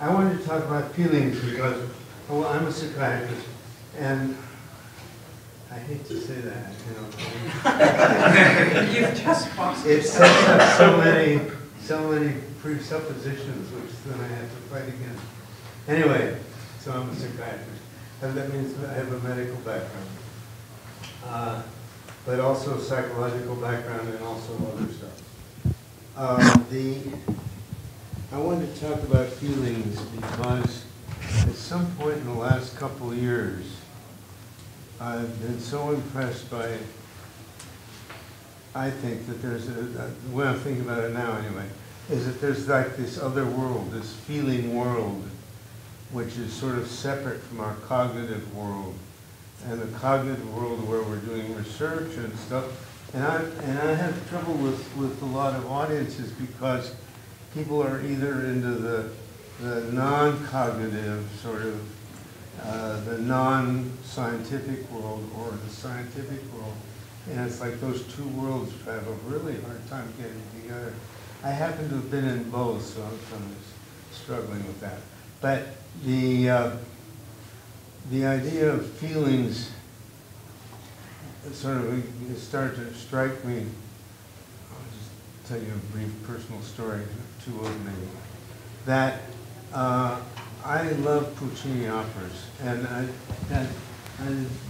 I wanted to talk about feelings because, well, I'm a psychiatrist, and I hate to say that, you know. You've just boxed It sets up so many presuppositions, which then I have to fight against. Anyway, so I'm a psychiatrist, and that means I have a medical background, but also a psychological background and also other stuff. I wanted to talk about feelings because at some point in the last couple of years, I've been so impressed by, I think that there's the way I'm thinking about it now anyway, is that there's like this other world, this feeling world, which is sort of separate from our cognitive world. And the cognitive world where we're doing research and stuff. And I have trouble with a lot of audiences because people are either into the non-cognitive sort of, the non-scientific world or the scientific world. And it's like those two worlds have a really hard time getting together. I happen to have been in both, so I'm kind of struggling with that. But the idea of feelings sort of started to strike me. I'll just tell you a brief personal story, two of them maybe. That I love Puccini operas, and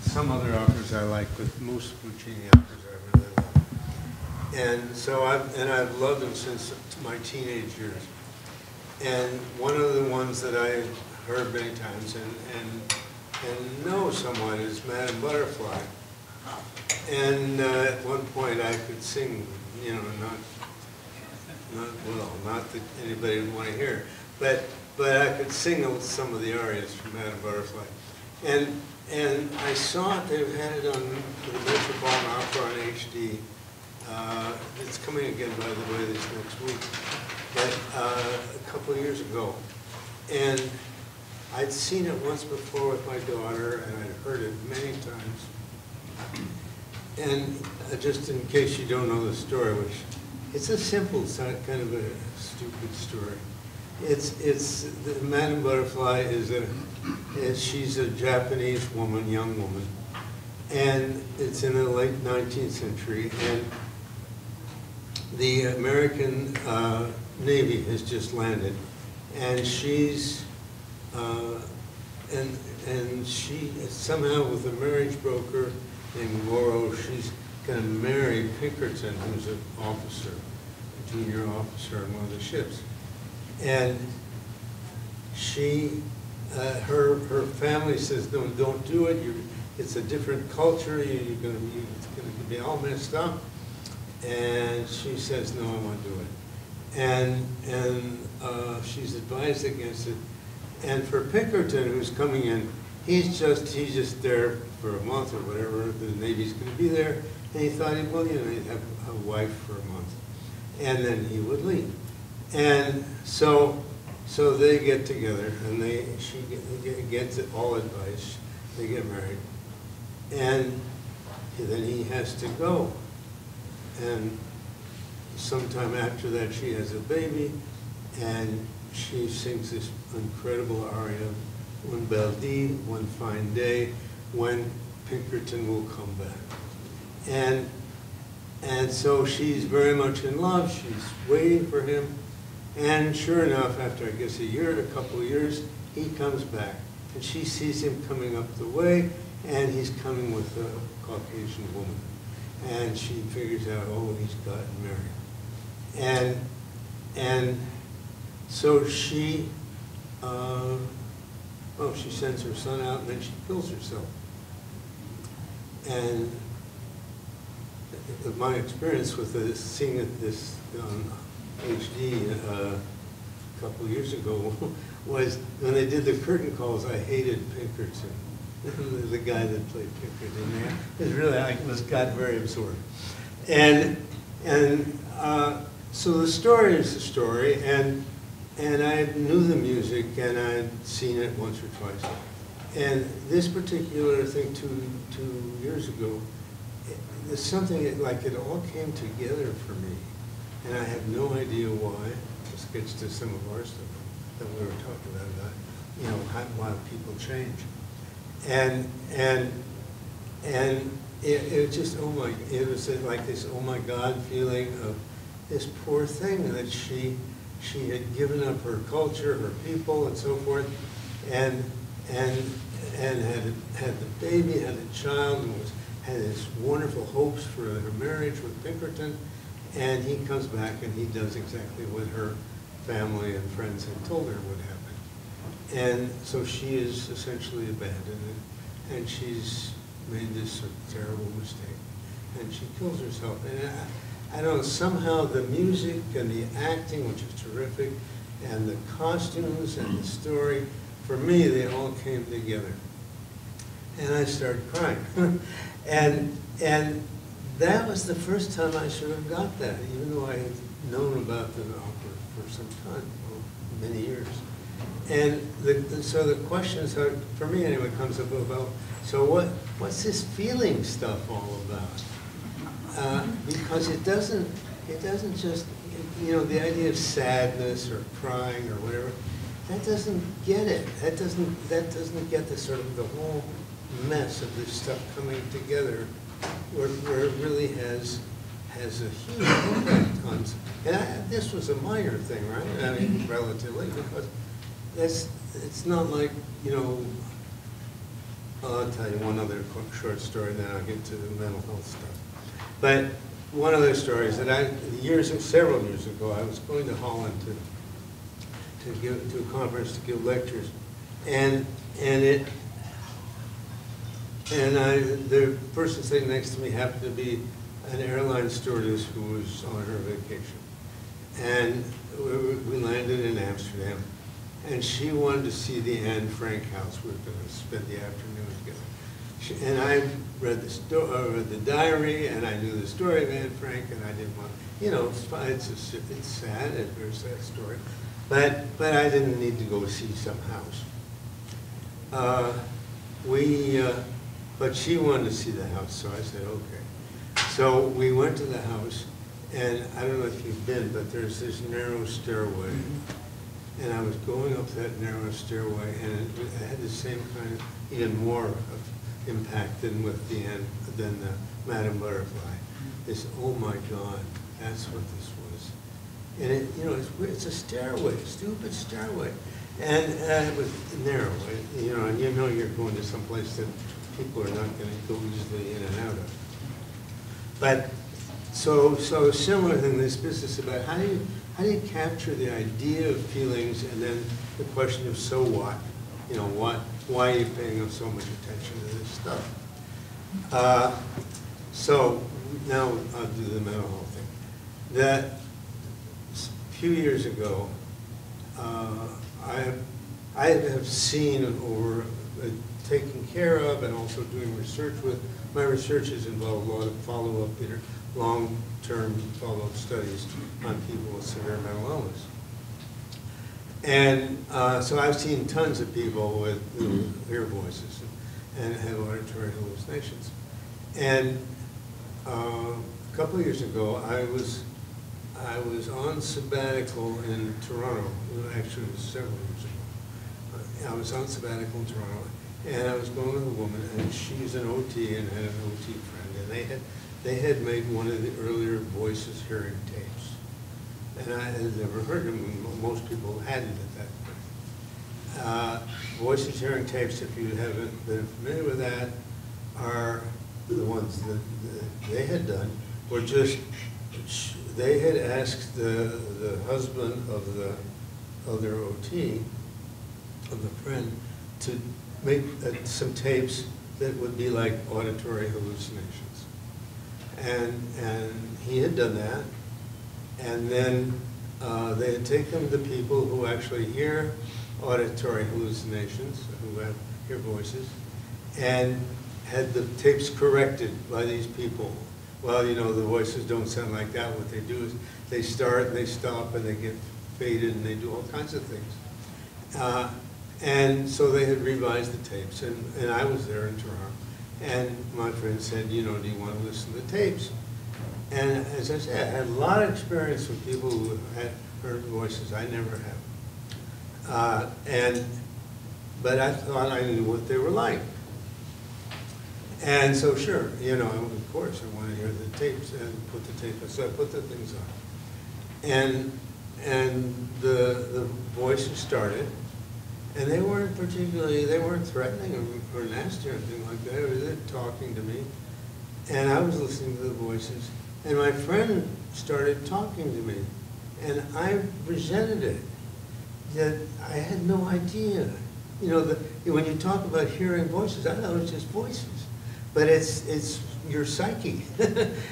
some other operas I like, but most Puccini operas I really love. And so I've loved them since my teenage years. And one of the ones that I heard many times and know somewhat is Madame Butterfly. And at one point I could sing, you know, not well, not that anybody would want to hear, but I could sing some of the arias from Madame Butterfly. And I saw it, they've had it on the Metropolitan Opera on HD. It's coming again, by the way, this next week. But a couple of years ago. And I'd seen it once before with my daughter, and I'd heard it many times. And just in case you don't know the story, which it's a simple, kind of a stupid story. Madame Butterfly she's a Japanese woman, young woman, and it's in the late 19th century, and the American Navy has just landed, and she's and she somehow with a marriage broker named Morrow, she's going to marry Pinkerton, who's an officer, a junior officer on one of the ships. And she, her family says, no, don't do it. It's a different culture. It's going to be all messed up. And she says, no, I want to do it. And she's advised against it. And for Pinkerton, who's coming in, he's just there for a month or whatever. The Navy's going to be there, and he thought, well, you know, he'd have a wife for a month, and then he would leave. And so they get together, and she gets all advice. They get married, and then he has to go. And sometime after that, she has a baby, and she sings this incredible aria, One belle dee, one fine day, when Pinkerton will come back. And so she's very much in love, she's waiting for him, and sure enough, after I guess a couple of years, he comes back. And she sees him coming up the way, and he's coming with a Caucasian woman. And she figures out, oh, he's gotten married. And so she sends her son out, and then she kills herself. And my experience with seeing this on HD a couple of years ago was when they did the curtain calls, I hated Pinkerton. The guy that played Pinkerton there. I got very absorbed. So the story is the story, and I knew the music, and I'd seen it once or twice. And this particular thing, two years ago, there's something like it all came together for me, and I have no idea why. Let's get to some of our stuff. that we were talking about, you know, why people change. And it just, oh my, it was like this oh my God feeling of this poor thing that she had given up her culture, her people, and so forth, and had the baby, had a child, and had his wonderful hopes for her marriage with Pinkerton, and he comes back and he does exactly what her family and friends had told her would happen. And so she is essentially abandoned, and she's made this terrible mistake, and she kills herself. And I don't know, somehow the music and the acting, which is terrific, and the costumes and the story, for me, they all came together. And I started crying. and that was the first time I sort of got that, even though I had known about the opera for some time, well, many years. And so the questions, for me anyway, comes up about, so what's this feeling stuff all about? Because it doesn't just, you know, the idea of sadness or crying or whatever, that doesn't get it. That doesn't get the sort of the whole mess of this stuff coming together, where it really has a huge impact on. And this was a minor thing, right? I mean, relatively, because it's not like, you know. I'll tell you one other short story, then I'll get to the mental health stuff. But one other story is that several years ago, I was going to Holland to a conference to give lectures, and the person sitting next to me happened to be an airline stewardess who was on her vacation, and we landed in Amsterdam. And she wanted to see the Anne Frank house. We were going to spend the afternoon together. And I read the diary, and I knew the story of Anne Frank, and I didn't want, you know, it's sad, it's a very sad story, but I didn't need to go see some house. But she wanted to see the house, so I said, okay. So we went to the house, and I don't know if you've been, but there's this narrow stairway. And I was going up that narrow stairway, and it had the same kind of, even more of impact than the Madame Butterfly. This, oh my God, that's what this was. And it, you know, it's a stairway, a stupid stairway, and it was narrow, you know, and you know you're going to some place that people are not going to go easily in and out of. But so a similar thing, this business about how do you capture the idea of feelings, and then the question of so what? You know, why are you paying so much attention to this stuff? So now I'll do the mental health thing. That a few years ago, I have seen over taking care of and also doing research with. My research has involved a lot of follow-up, long-term follow-up studies on people with severe mental illness. And so I've seen tons of people with who hear voices and have auditory hallucinations. And a couple of years ago, I was on sabbatical in Toronto. Actually, it was several years ago. I was on sabbatical in Toronto, and I was going with a woman, and she's an OT and had an OT friend, and they had made one of the earlier voices hearing tapes. And I had never heard them. Most people hadn't at that point. Voices hearing tapes, if you haven't been familiar with that, are the ones that they had done, were just, they had asked the husband of the other OT, of the friend, to make some tapes that would be like auditory hallucinations. And he had done that. And then they had taken the people who actually hear auditory hallucinations, who hear voices, and had the tapes corrected by these people. Well, you know, the voices don't sound like that. What they do is they start and they stop and they get faded and they do all kinds of things. And so they had revised the tapes, and I was there in Toronto. And my friend said, you know, do you want to listen to the tapes? And as I said, I had a lot of experience with people who had heard voices. I never But I thought I knew what they were like. And so sure, you know, of course, I want to hear the tapes and put the tape on. So I put the things on. And the voices started, and they weren't threatening or nasty or anything like that. They were talking to me, and I was listening to the voices, and my friend started talking to me, and I resented it, that I had no idea. You know, when you talk about hearing voices, I thought it was just voices. But it's your psyche.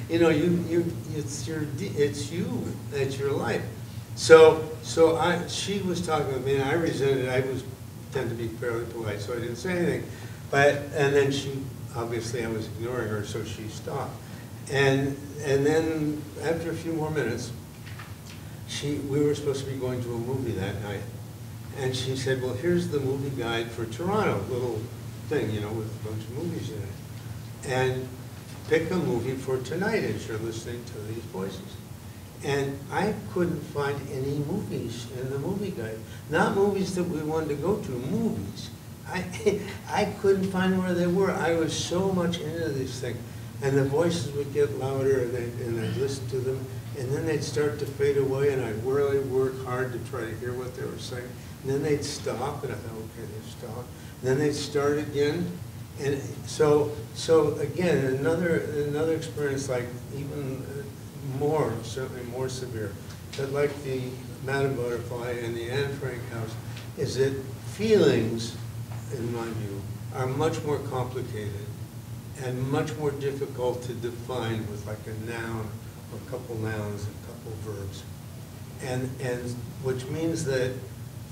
You know, it's you. It's your life. So she was talking with me, and I resented it. I tend to be fairly polite, so I didn't say anything. And then obviously I was ignoring her, so she stopped. And then after a few more minutes, we were supposed to be going to a movie that night. And she said, well, here's the movie guide for Toronto, little thing, you know, with a bunch of movies in it. And pick a movie for tonight as you're listening to these voices. And I couldn't find any movies in the movie guide. Not movies that we wanted to go to, movies. I couldn't find where they were. I was so much into this thing. And the voices would get louder, and I'd listen to them, and then they'd start to fade away, and I'd really work hard to try to hear what they were saying. And then they'd stop, and I thought, okay, they've stopped. And then they'd start again. And so again, another experience, like even more, certainly more severe, but like the Madame Butterfly and the Anne Frank house, is that feelings, in my view, are much more complicated and much more difficult to define with like a noun or a couple nouns and a couple verbs. And which means that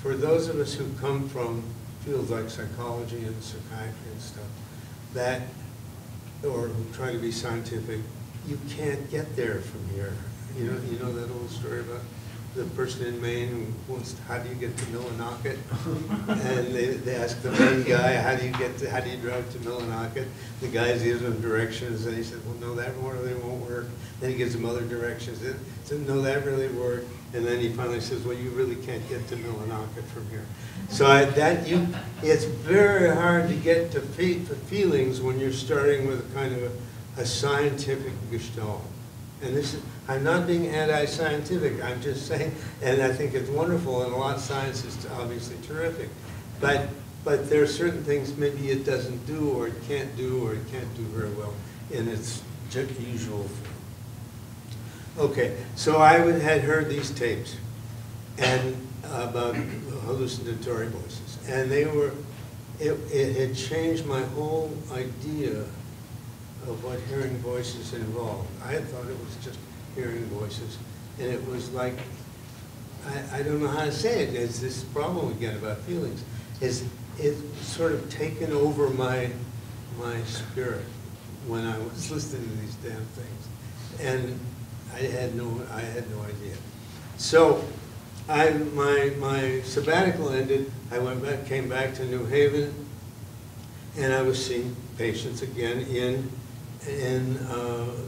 for those of us who come from fields like psychology and psychiatry and stuff, or who try to be scientific, you can't get there from here. You know that old story about the person in Maine who wants, how do you get to Millinocket? And they ask the Maine guy, how do you drive to Millinocket? The guy gives him directions, and he said, well, no, that really won't work. Then he gives him other directions. He said, no, that really worked. And then he finally says, well, you really can't get to Millinocket from here. So it's very hard to get to feelings when you're starting with a kind of a scientific gestalt. And I'm not being anti-scientific, I'm just saying, and I think it's wonderful, and a lot of science is obviously terrific. But there are certain things maybe it doesn't do, or it can't do very well in its usual form. Okay, so I had heard these tapes and about hallucinatory voices, and it had changed my whole idea of what hearing voices involved. I had thought it was just hearing voices, and it was like, I don't know how to say it. It's this problem again about feelings. It's sort of taken over my spirit when I was listening to these damn things, and I had no idea. So my sabbatical ended. I came back to New Haven, and I was seeing patients again in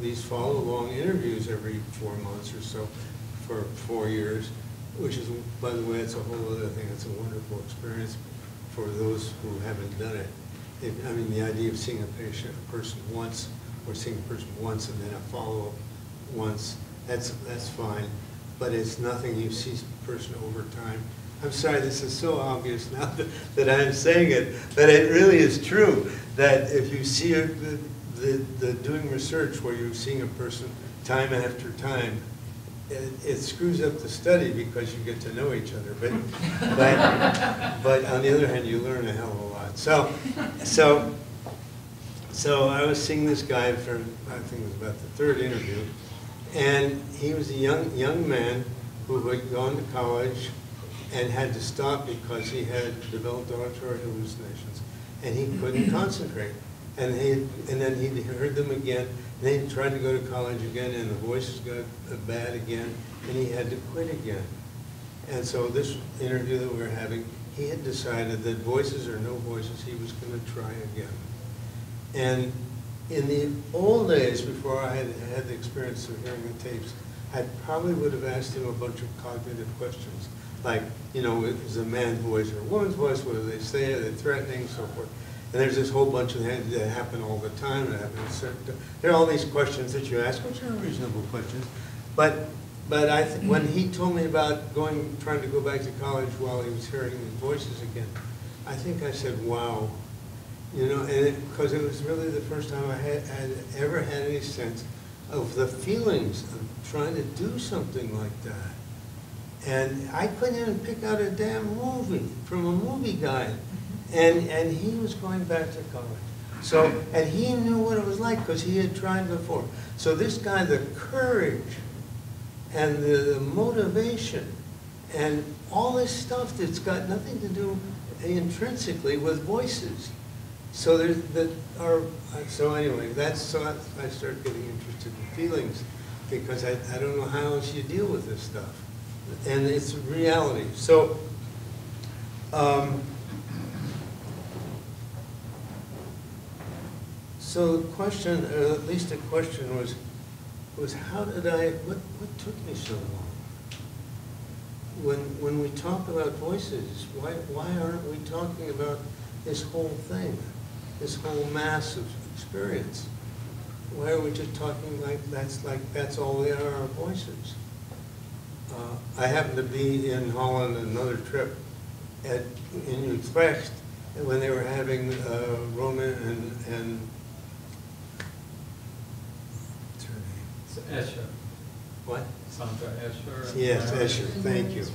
these follow-along interviews every 4 months or so for 4 years, which is, by the way, it's a whole other thing. It's a wonderful experience for those who haven't done it. I mean, the idea of seeing a person once, or seeing a person once and then a follow-up once, that's fine. But it's nothing you see a person over time. I'm sorry, this is so obvious now that I'm saying it, but it really is true that if you see the doing research where you're seeing a person time after time, it screws up the study because you get to know each other. But on the other hand, you learn a hell of a lot. So I was seeing this guy for, I think it was about the third interview, and he was a young man who had gone to college and had to stop because he had developed auditory hallucinations, and he couldn't concentrate. And then he heard them again, and then he tried to go to college again, and the voices got bad again, and he had to quit again. And so this interview that we were having, he had decided that voices or no voices, he was going to try again. And in the old days, before I had the experience of hearing the tapes, I probably would have asked him a bunch of cognitive questions, Like, you know, is a man's voice or a woman's voice? What do they say? Are they threatening? So forth. And there's this whole bunch of things that happen all the time. There are all these questions that you ask, which are reasonable questions. But when he told me about trying to go back to college while he was hearing these voices again, I think I said, wow. You know, because it was really the first time I had ever had any sense of the feelings of trying to do something like that. And I couldn't even pick out a damn movie from a movie guide. And he was going back to college. So, and he knew what it was like because he had tried before. So this guy, the courage and the motivation and all this stuff that's got nothing to do intrinsically with voices. So so anyway, I started getting interested in feelings because I don't know how else you deal with this stuff. And it's reality. So, so the question, or at least the question was how did what took me so long? When we talk about voices, why aren't we talking about this whole thing, this whole mass of experience? Why are we just talking like that's all they are voices? I happened to be in Holland another trip in Utrecht when they were having Roman and what's her name? Escher. What? Sandra Escher. Yes, Escher. Thank you,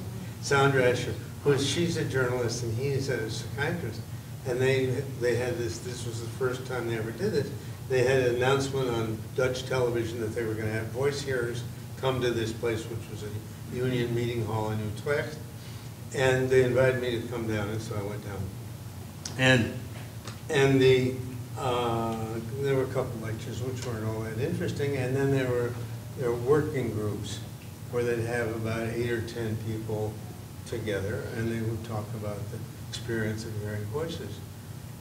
Sandra Escher. She's a journalist and he's a psychiatrist. And they had this was the first time they ever did this. They had an announcement on Dutch television that they were going to have voice hearers come to this place, which was a union meeting hall in Utrecht. And they invited me to come down, and so I went down. And there were a couple lectures which weren't all that interesting, and then there were working groups where they'd have about 8 or 10 people together, and they would talk about the experience of hearing voices.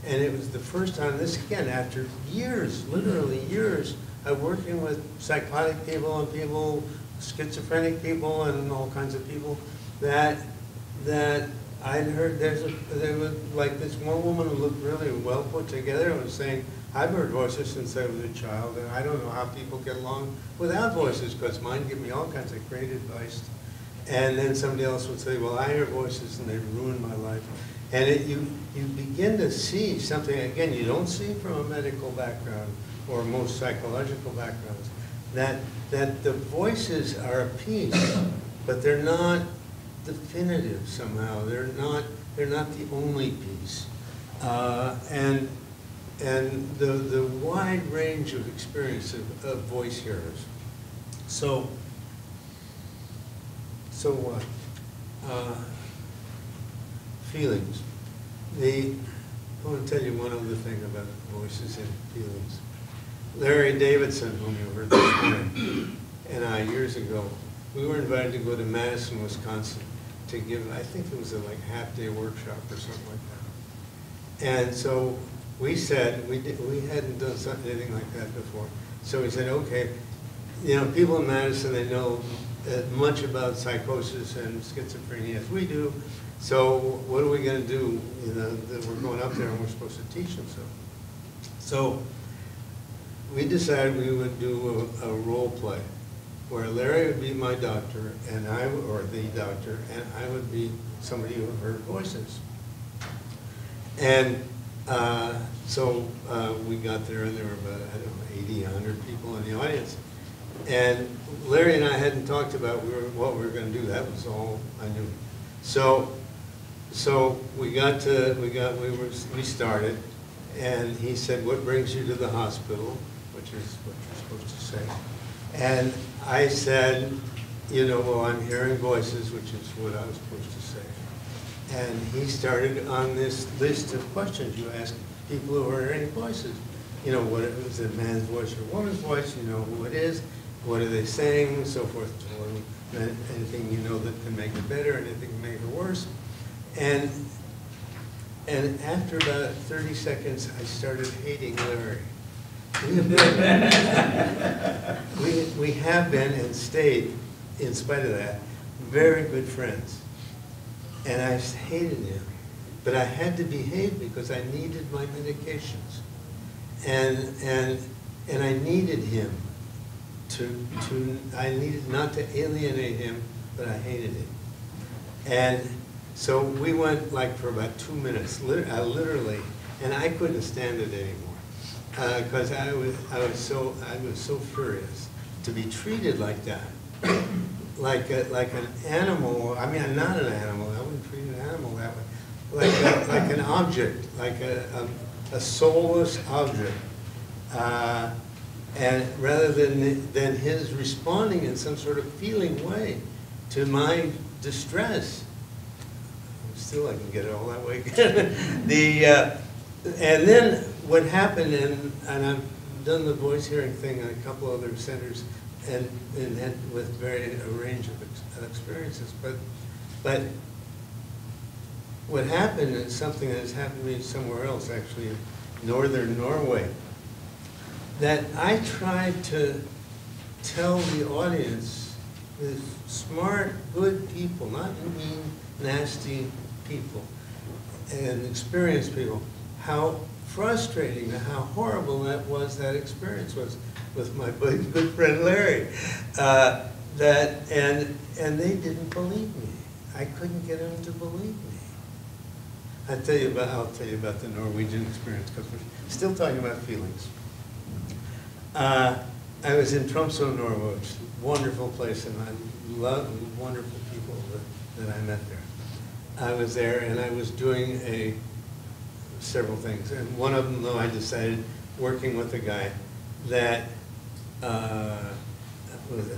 And it was the first time, this again, after years, literally years, of working with psychotic people and people, schizophrenic people and all kinds of people, that I'd heard there was like this one woman who looked really well put together and was saying, I've heard voices since I was a child, and I don't know how people get along without voices, because mine give me all kinds of great advice. And then somebody else would say, well, I hear voices and they ruin my life. And you begin to see something, again, you don't see from a medical background or most psychological backgrounds, that the voices are a piece, but they're not definitive somehow. They're not the only piece. And the wide range of experience of voice hearers. So what? Feelings. I want to tell you one other thing about voices and feelings. Larry Davidson, whom you heard this morning, and I, years ago, we were invited to go to Madison, Wisconsin, to give, I think it was a like half-day workshop or something like that. And so we said, we hadn't done anything like that before. So we said, okay, you know, people in Madison, they know as much about psychosis and schizophrenia as we do. So what are we going to do? You know, that we're going up there and we're supposed to teach them so we decided we would do a role play where Larry would be my doctor and or the doctor, and I would be somebody who heard voices. And so we got there and there were about, I don't know, 80, 100 people in the audience. And Larry and I hadn't talked about what we were going to do. That was all I knew. So we started, and he said, "What brings you to the hospital?" Which is what you're supposed to say. And I said, you know, well, I'm hearing voices, which is what I was supposed to say. And he started on this list of questions you ask people who are hearing voices. You know, what is it, a man's voice or a woman's voice? You know who it is. What are they saying? So forth. Anything you know that can make it better, anything can make it worse. And after about 30 seconds, I started hating Larry. We have been and stayed, in spite of that, very good friends. and I hated him. But I had to behave because I needed my medications. And I needed him I needed not to alienate him, but I hated him. And so we went like for about 2 minutes, literally, and I couldn't stand it anymore. Because I was so furious to be treated like that. Like an animal. I mean, I'm not an animal. I wouldn't treat an animal that way. Like an object, like a soulless object. And rather than his responding in some sort of feeling way to my distress. Still, I can get it all that way. And then what happened, and I've done the voice hearing thing in a couple other centers, and with a range of experiences. But what happened is something that has happened to me somewhere else, actually in northern Norway, that I tried to tell the audience, the smart, good people, not mean, nasty people, and experienced people, how frustrating and how horrible that experience was with my good friend Larry. And they didn't believe me. I couldn't get them to believe me. I'll tell you about the Norwegian experience, because we're still talking about feelings. I was in Tromsø, Norway, which is a wonderful place, and I love the wonderful people that I met there. I was there, and I was doing several things. And one of them, though, I decided, working with a guy that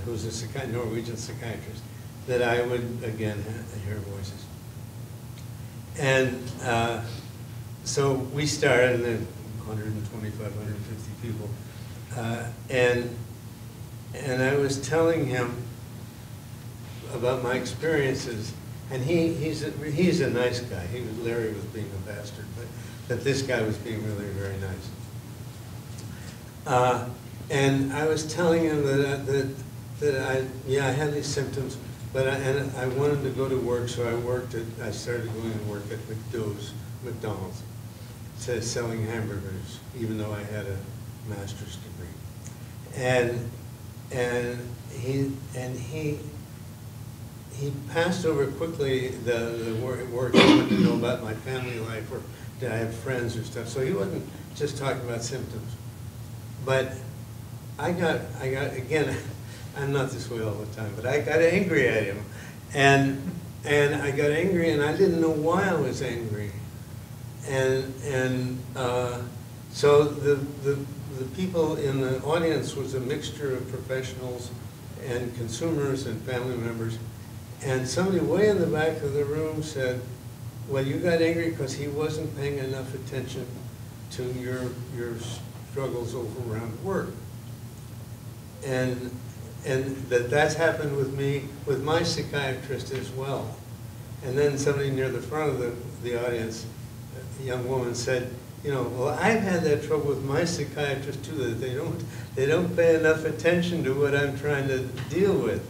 who's a Norwegian psychiatrist, that I would, again, hear voices. And so we started, and then 125, 150 people. And I was telling him about my experiences, and he's a nice guy. Larry was being a bastard, but this guy was being really very nice. And I was telling him that I had these symptoms, but I wanted to go to work, so I started going to work at McDonald's, selling hamburgers, even though I had a master's degree. And he passed over quickly the work. He wanted to know about my family life, or did I have friends or stuff. So he wasn't just talking about symptoms. But I got again, I'm not this way all the time, but I got angry at him. And I got angry, and I didn't know why I was angry. So the people in the audience was a mixture of professionals and consumers and family members. And somebody way in the back of the room said, well, you got angry because he wasn't paying enough attention to your struggles over around work. And that's happened with me, with my psychiatrist as well. And then somebody near the front of the audience, a young woman, said, well, I've had that trouble with my psychiatrist too, that they don't pay enough attention to what I'm trying to deal with.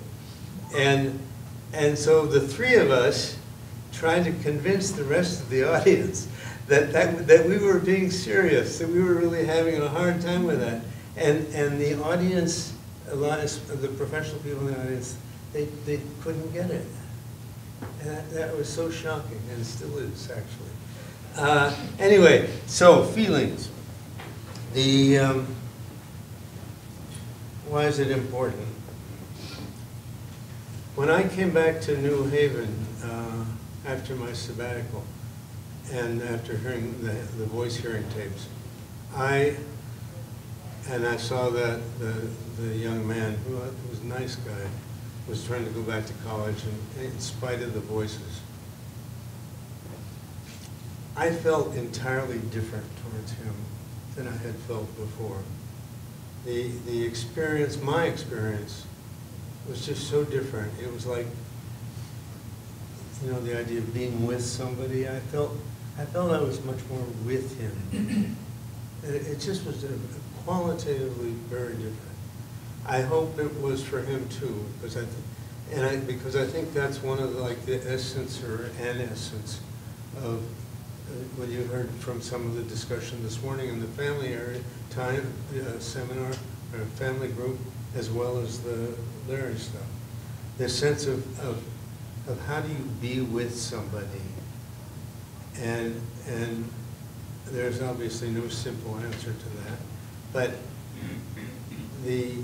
And so the three of us tried to convince the rest of the audience that we were being serious, that we were really having a hard time with that. And the audience, a lot of the professional people in the audience, they couldn't get it. And that was so shocking, and still is, actually. Anyway, so feelings. Why is it important? When I came back to New Haven after my sabbatical, and after hearing the voice hearing tapes, I saw that the young man, who was a nice guy, was trying to go back to college, and in spite of the voices, I felt entirely different towards him than I had felt before. The experience, my experience, was just so different. It was like, the idea of being with somebody. I felt I was much more with him. It just was qualitatively very different. I hope it was for him too, because And because I think that's one of like the essence or an essence of what you heard from some of the discussion this morning in the family area time seminar or family group, as well as the Larry stuff. The sense of how do you be with somebody, and there's obviously no simple answer to that, but the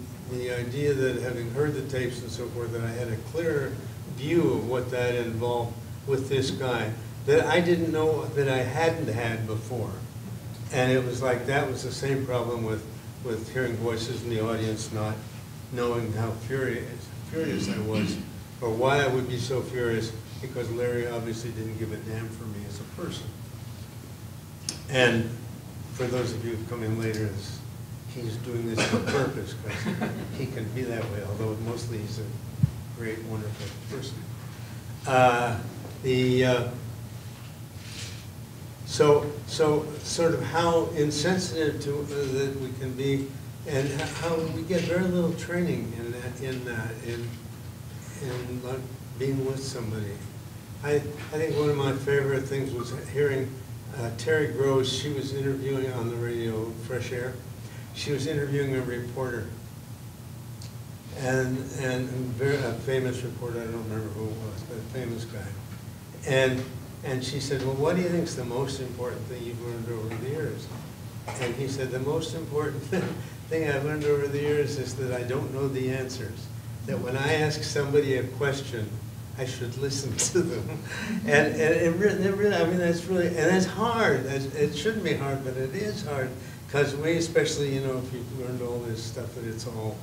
idea that having heard the tapes and so forth, that I had a clearer view of what that involved with this guy that I didn't know that I hadn't had before. And it was like that was the same problem with hearing voices in the audience, not knowing how furious I was, or why I would be so furious, because Larry obviously didn't give a damn for me as a person. And for those of you who come in later, he's doing this on purpose, because he can be that way, although mostly he's a great, wonderful person. So sort of how insensitive to that we can be, and how we get very little training in like being with somebody. I think one of my favorite things was hearing Terry Gross. She was interviewing on the radio, Fresh Air. She was interviewing a reporter, and a famous reporter. I don't remember who it was, but a famous guy. And she said, well, what do you think is the most important thing you've learned over the years? And he said, the most important thing I've learned over the years is that I don't know the answers. That when I ask somebody a question, I should listen to them. And it really, I mean, that's really, and that's hard. It shouldn't be hard, but it is hard. Because we, especially, you know, if you've learned all this stuff, that it's all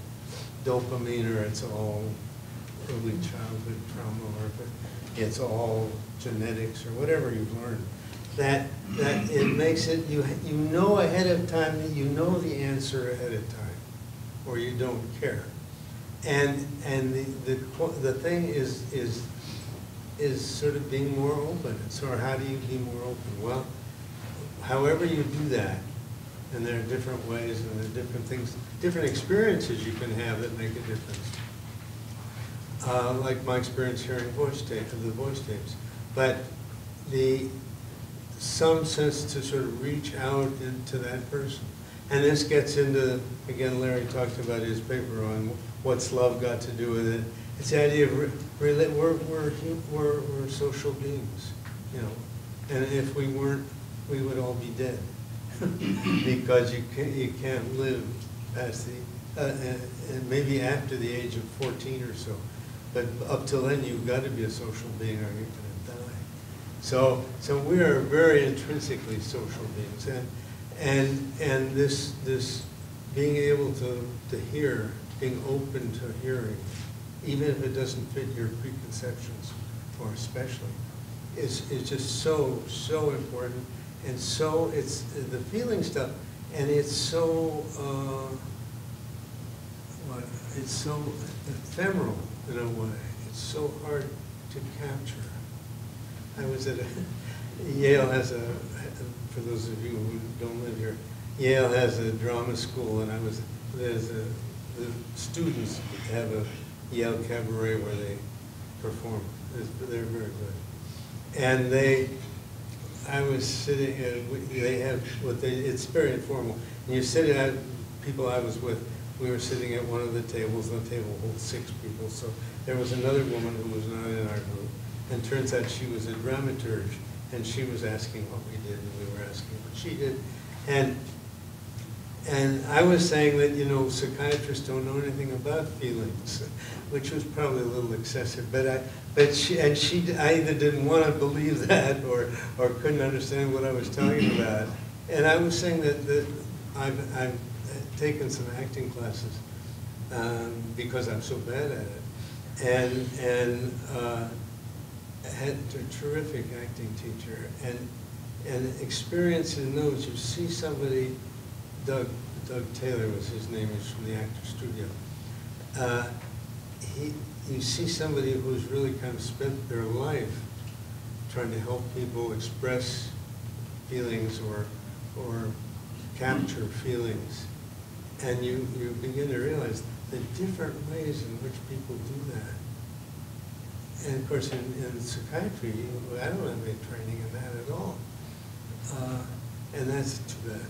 dopamine, or it's all early childhood trauma, or if it's all genetics, or whatever you've learned, that it makes it, you know ahead of time, that you know the answer ahead of time, or you don't care. And the thing is sort of being more open. So how do you be more open? Well, however you do that, and there are different ways, and there are different things, different experiences you can have that make a difference. Like my experience hearing the voice tapes. But some sense to sort of reach out into that person. And this gets into, again, Larry talked about his paper on what's love got to do with it. It's the idea of we're social beings, you know. And if we weren't, we would all be dead. Because you can't live past and maybe after the age of 14 or so. But up till then, you've got to be a social being, or you're going to die. So we are very intrinsically social beings, and this being able to hear, being open to hearing, even if it doesn't fit your preconceptions, or especially, is just so important, and so it's the feeling stuff, and it's so it's so ephemeral in a way. It's so hard to capture. I was at Yale has for those of you who don't live here, Yale has a drama school, and the students have a Yale cabaret where they perform. They're very good. And I was sitting, they have it's very informal. And you sit at, people I was with, we were sitting at one of the tables, and the table holds 6 people, so there was another woman who was not in our group, and turns out she was a dramaturge, and she was asking what we did, and we were asking what she did. And I was saying that, you know, psychiatrists don't know anything about feelings, which was probably a little excessive, but I either didn't want to believe that, or couldn't understand what I was talking about. And I was saying that I've taken some acting classes because I'm so bad at it, and had a terrific acting teacher, and experience in those. You see somebody, Doug Taylor was his name, he's from the Actors Studio. You see somebody who's really kind of spent their life trying to help people express feelings or capture feelings. And you begin to realize the different ways in which people do that. And of course, in psychiatry, I don't have any training in that at all. And that's too bad.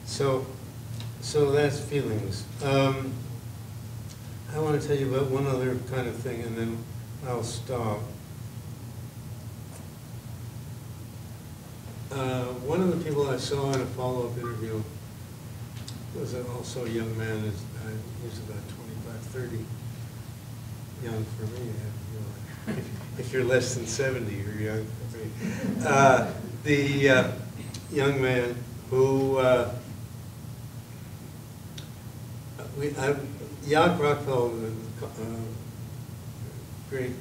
So that's feelings. I want to tell you about one other kind of thing, and then I'll stop. One of the people I saw in a follow-up interview was also a young man. He was about 25, 30. Young for me. If you're less than 70, you're young for me. The young man who, Jaak Rockveld, great,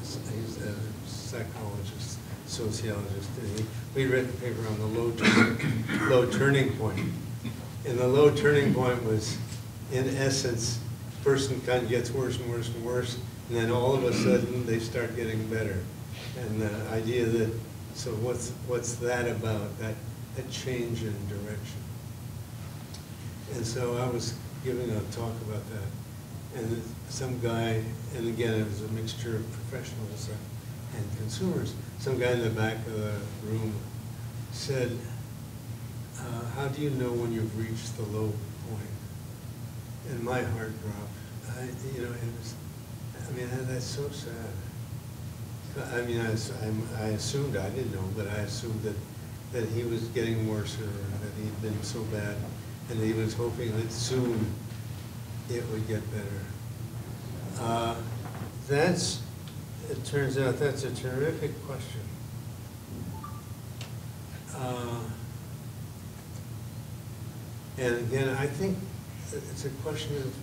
he's a psychologist, sociologist, and we'd written a paper on the low turning point. And the low turning point was, in essence, person kind of gets worse and worse and worse, and then all of a sudden they start getting better. And the idea that, so what's that about, that change in direction? And so I was giving a talk about that, and some guy, and again it was a mixture of professionals and consumers, some guy in the back of the room said, how do you know when you've reached the low point? And my heart dropped. It was, that's so sad. I mean, I assumed, I didn't know, but I assumed that he was getting worse, or that he'd been so bad, and he was hoping that soon it would get better. It turns out that's a terrific question. And again, I think it's a question of,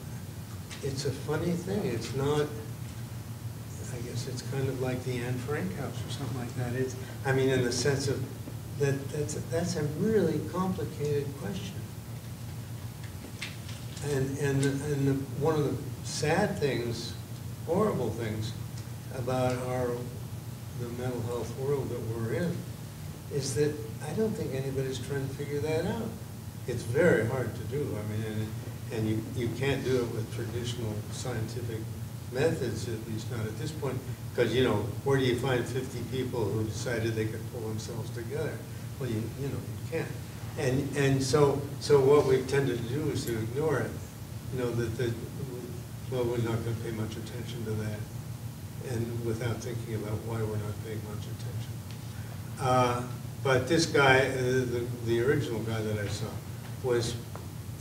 it's a funny thing. It's not, I guess it's kind of like the Anne Frank house or something like that. It's, in the sense of, that's a really complicated question. And one of the sad things, horrible things about the mental health world that we're in is that I don't think anybody's trying to figure that out. It's very hard to do. And you can't do it with traditional scientific methods, at least not at this point, because where do you find 50 people who decided they could pull themselves together? Well, you can't. And so what we tended to do is to ignore it. Well, we're not going to pay much attention to that, and without thinking about why we're not paying much attention. But this guy, the original guy that I saw,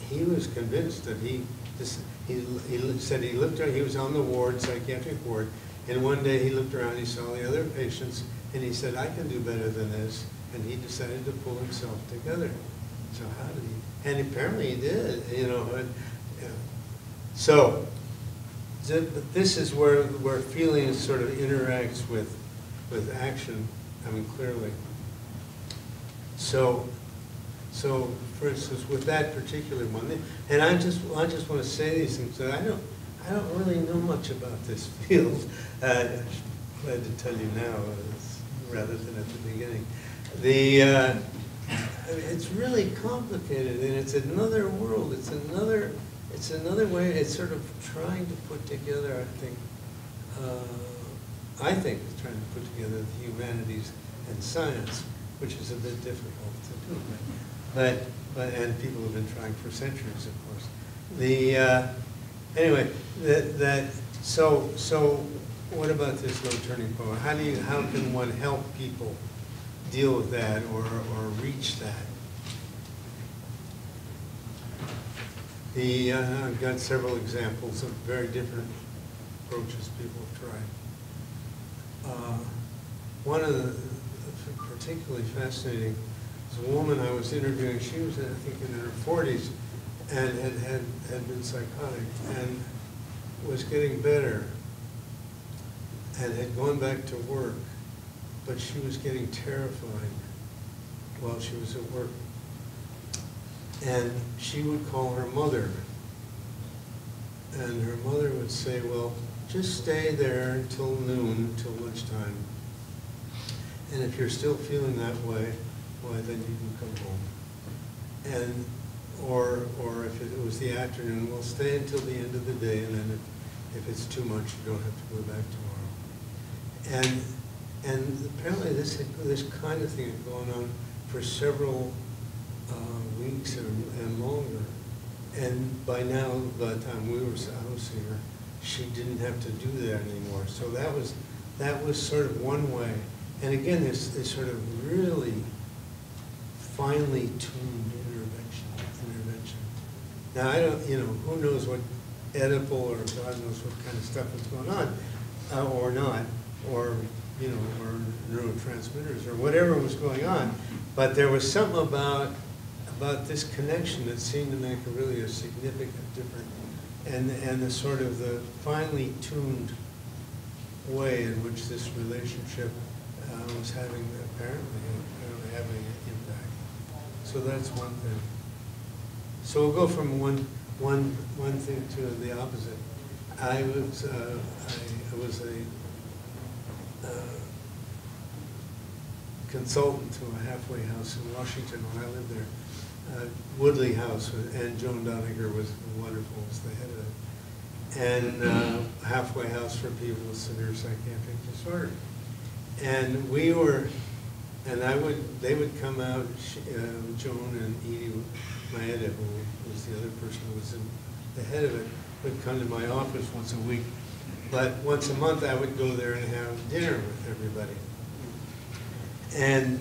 he was convinced that he said he looked around, he was on the ward, psychiatric ward, and one day he looked around, he saw the other patients, and he said, I can do better than this, and he decided to pull himself together. So how did he? And apparently he did, So this is where feeling sort of interacts with action, clearly. So for instance, with that particular one, and I just want to say these things, that I don't really know much about this field. I'm glad to tell you now, rather than at the beginning. It's really complicated, and it's another world. It's another way. It's sort of trying to put together, I think it's trying to put together the humanities and science, which is a bit difficult to do. And people have been trying for centuries, of course. Anyway, so what about this low turning point? How can one help people deal with that or reach that? I've got several examples of very different approaches people have tried. One of the particularly fascinating was a woman I was interviewing. She was, I think, in her 40s and had been psychotic and was getting better and had gone back to work, but she was getting terrified while she was at work. And she would call her mother, and her mother would say, well, just stay there until noon, till lunchtime, and if you're still feeling that way, why, then you can come home. And or if it was the afternoon, well, stay until the end of the day, and then if it's too much, you don't have to go back tomorrow. And apparently this kind of thing had gone on for several weeks and longer. And by now, by the time I was seeing her, she didn't have to do that anymore. So that was sort of one way. And again, this sort of really finely tuned intervention. Now I don't, who knows what Oedipal or God knows what kind of stuff is going on, or not, or or neurotransmitters or whatever was going on. But there was something about this connection that seemed to make a significant difference, and the sort of the finely tuned way in which this relationship was apparently having an impact. So that's one thing. So we'll go from one thing to the opposite. I was a consultant to a halfway house in Washington when I lived there. Woodley House, and Joan Doniger was wonderful, was the head of it. And halfway house for people with severe psychiatric disorder. And they would come out, Joan and Edie Maeda, who was the other person who was the head of it, would come to my office once a week. But once a month I would go there and have dinner with everybody. And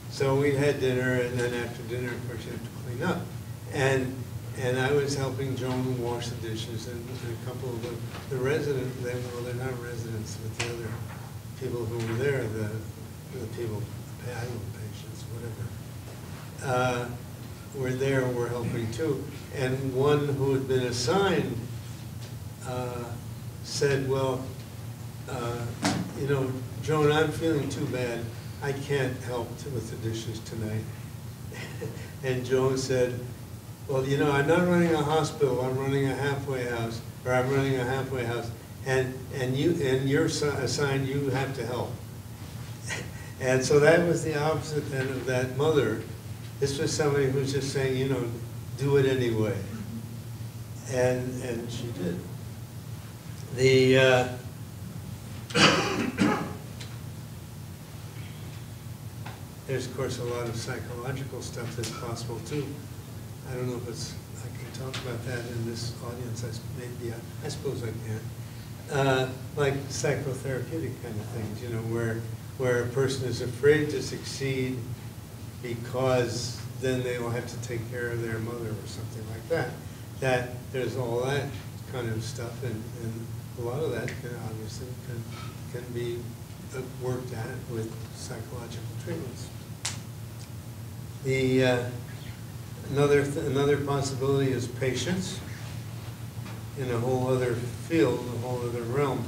so we had dinner, and then after dinner, of course, you have to clean up. And I was helping Joan wash the dishes, and a couple of the residents, they're not residents, but the other people who were there, the people, I don't know, patients, whatever, were helping too. And one who had been assigned said, well, Joan, I'm feeling too bad. I can't help with the dishes tonight. And Joan said, well, I'm not running a hospital, I'm running a halfway house, or I'm running a halfway house, and you're assigned, you have to help. And so that was the opposite then of that mother. This was somebody who was just saying, do it anyway. And she did. There's, of course, a lot of psychological stuff that's possible, too. I don't know if I can talk about that in this audience. I suppose I can. Like psychotherapeutic kind of things, where a person is afraid to succeed because then they will have to take care of their mother or something like that. That there's all that kind of stuff, and a lot of that obviously can be worked at with psychological treatments. Another possibility is patience in a whole other field, a whole other realm.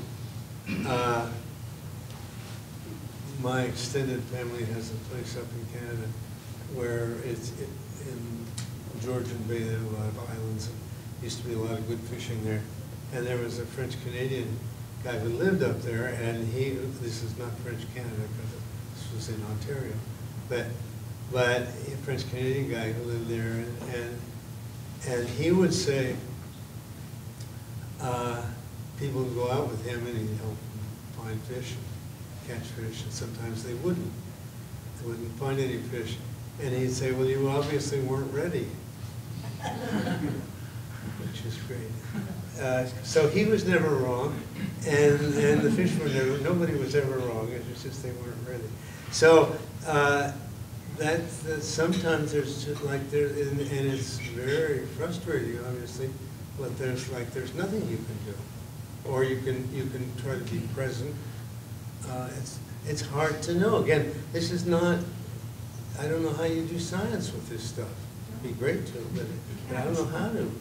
My extended family has a place up in Canada where it's in Georgian Bay. There are a lot of islands. And used to be a lot of good fishing there. And there was a French-Canadian guy who lived up there, and this is not French-Canada because this was in Ontario, but a French-Canadian guy who lived there, and he would say people would go out with him and he'd help them find fish, catch fish, and sometimes they wouldn't find any fish, and he'd say, well, you obviously weren't ready, which is great. So he was never wrong, and the fish were nobody was ever wrong. It was just they weren't ready. So sometimes there's just and it's very frustrating, obviously, but there's nothing you can do, or you can try to be present. It's hard to know. Again, this is not. I don't know how you do science with this stuff. It'd be great to, but I don't know how to.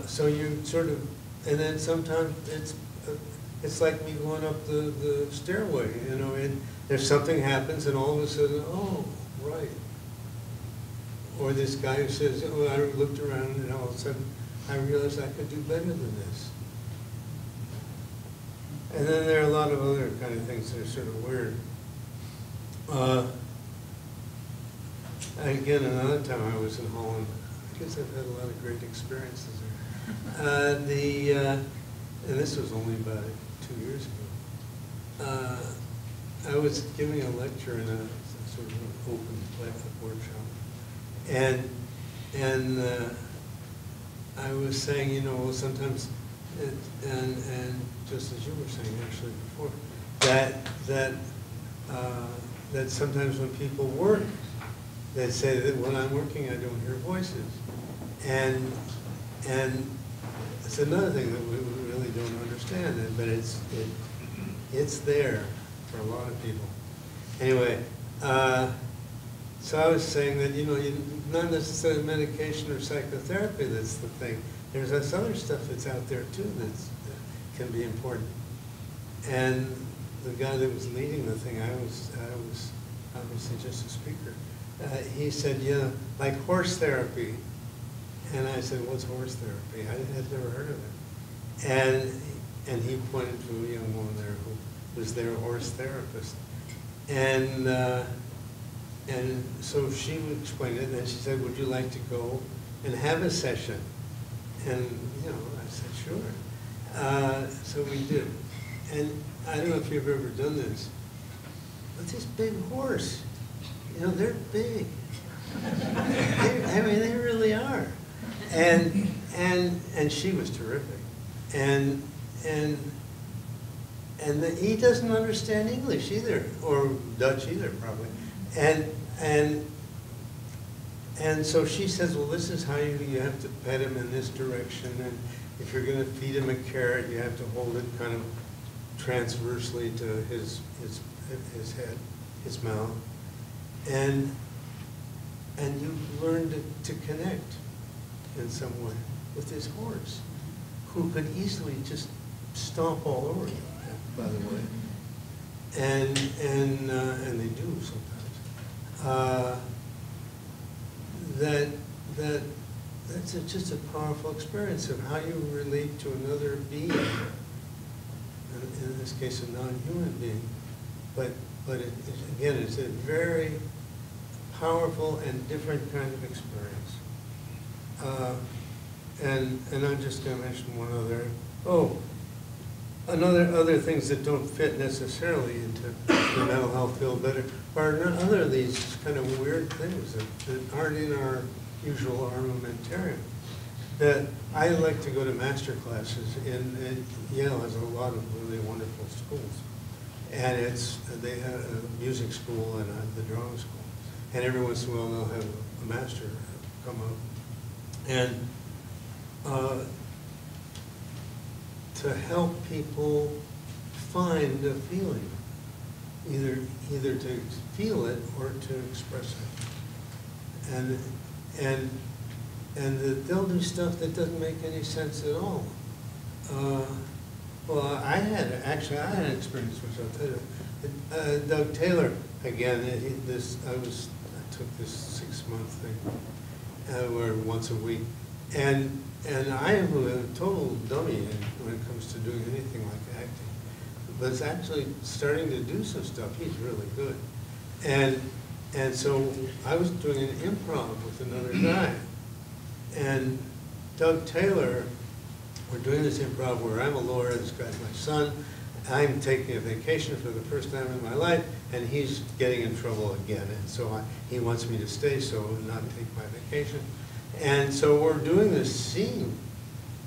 So you sort of, and then sometimes it's like me going up the stairway, and there's something happens, and all of a sudden, oh, right. Or this guy who says, oh, I looked around, and all of a sudden, I realized I could do better than this. And then there are a lot of other kind of things that are sort of weird. Again, another time I was in Holland. I guess I've had a lot of great experiences there. And this was only about 2 years ago. I was giving a lecture in a sort of an open workshop, and I was saying, you know, well, sometimes, and just as you were saying actually before, that sometimes when people work, they say that when I'm working, I don't hear voices, and it's another thing that we really don't understand, but it's there for a lot of people. Anyway, so I was saying that, you know, not necessarily medication or psychotherapy that's the thing. There's this other stuff that's out there too that can be important. And the guy that was leading the thing, I was obviously just a speaker. He said, yeah, like horse therapy. And I said, what's horse therapy? I had never heard of it. And he pointed to a young woman there who was their horse therapist. And so she would explain it, and then she said, would you like to go and have a session? And, you know, I said, sure. So we did. And I don't know if you've ever done this, but this big horse, you know, they're big. I mean, they really are. And she was terrific. And he doesn't understand English either, or Dutch either, probably. And so she says, well, this is how you have to pet him in this direction, and if you're going to feed him a carrot, you have to hold it kind of transversely to his head, his mouth, and you learn to connect in some way with this horse, who could easily just stomp all over you, by the way, and they do sometimes. That's just a powerful experience of how you relate to another being, in this case a non-human being, but again, it's a very powerful and different kind of experience. And I'm just going to mention one other. Other things that don't fit necessarily into the mental health field, but are other of these kind of weird things that aren't in our usual armamentarium. That I like to go to master classes, and Yale has a lot of really wonderful schools, and they have a music school and the drama school, and every once in a while they'll have a master come up, and to help people find a feeling, either to feel it or to express it, and that they'll do stuff that doesn't make any sense at all. Well, I had an experience which I'll tell you. Doug Taylor, again, I took this 6-month thing, where once a week, and I am a total dummy when it comes to doing anything like acting, but it's actually starting to do some stuff. He's really good, and so I was doing an improv with another guy, and Doug Taylor, we're doing this improv where I'm a lawyer, this guy's my son, I'm taking a vacation for the first time in my life, and he's getting in trouble again, and so he wants me to stay so not take my vacation. And so we're doing this scene,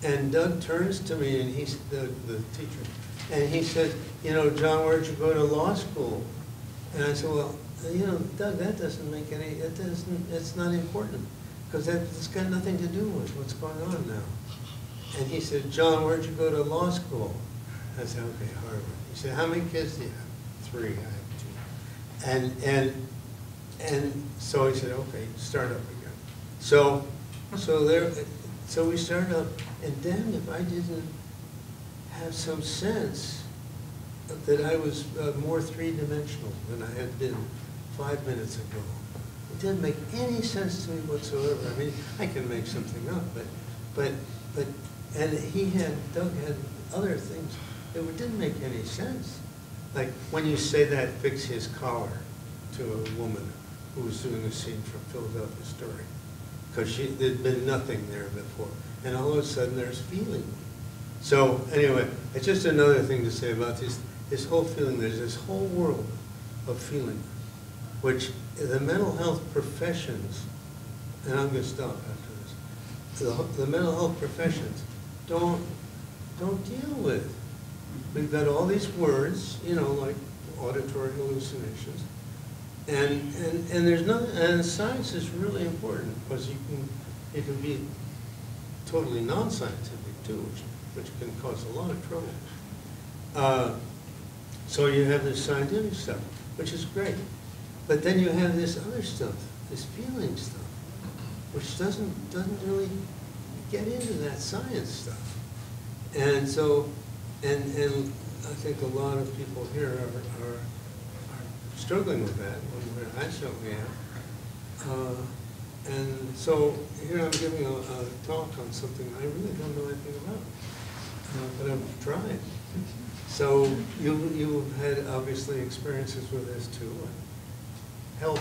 and Doug turns to me, and he's the teacher, and he says, you know, John, where'd you go to law school? And I said, well, you know, Doug, that doesn't make any, it's not important, because it's got nothing to do with what's going on now. And he said, John, where'd you go to law school? I said, okay, Harvard. He said, how many kids do you have? 3, I have 2. And so he said, okay, start up again. So we started up, and damned if I didn't have some sense that I was more three-dimensional than I had been 5 minutes ago. It didn't make any sense to me whatsoever. I mean, I can make something up, and Doug had other things that didn't make any sense. Like when you say that, fix his collar to a woman who was doing a scene from Philadelphia Story, because there'd been nothing there before. And all of a sudden there's feeling. So anyway, it's just another thing to say about this whole feeling. There's this whole world of feeling, which the mental health professions, and I'm going to stop after this, the mental health professions don't deal with. We've got all these words, you know, like auditory hallucinations, and there's nothing. And science is really important because you can be totally non-scientific too, which can cause a lot of trouble. So you have this scientific stuff, which is great, but then you have this other stuff, this feeling stuff, which doesn't really get into that science stuff. And so, and I think a lot of people here are struggling with that. I certainly am. And so here I'm giving a talk on something I really don't know anything about, but I've tried. So you've had obviously experiences with this too. Help.